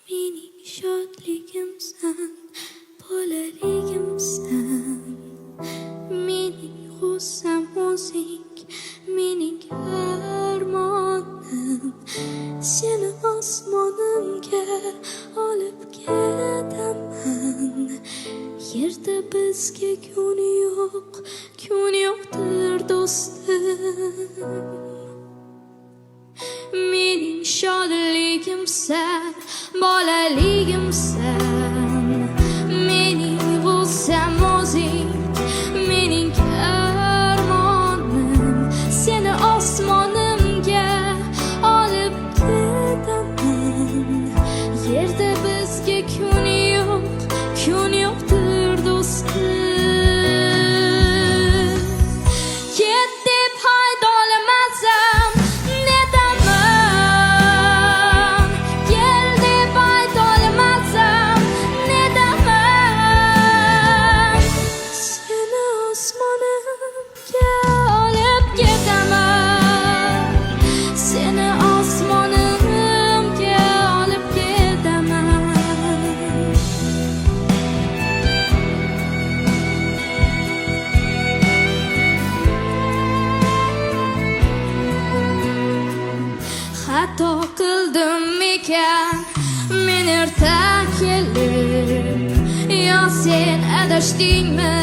Mening shodligimsan, bolaligimsan. Mening g'ussam o'zing, mening armonim. Seni osmonimga olib ketaman. Yerda bizga kun yo'qdir do'stim. Mening shodligimsan, bolaligimsan. Mening g'ussam o'zing, mening armonim. Seni osmonimga olib ketaman. Yerda bizga kun yo'qdir do'stim. Ket deb haydolmasam nedaman, kel deb haydolmasam nedaman. Seni osmonimga olib ketaman. Seni osmonimga olib ketaman. Xato qildim ekan men erta kelib, yo sen adashdingmi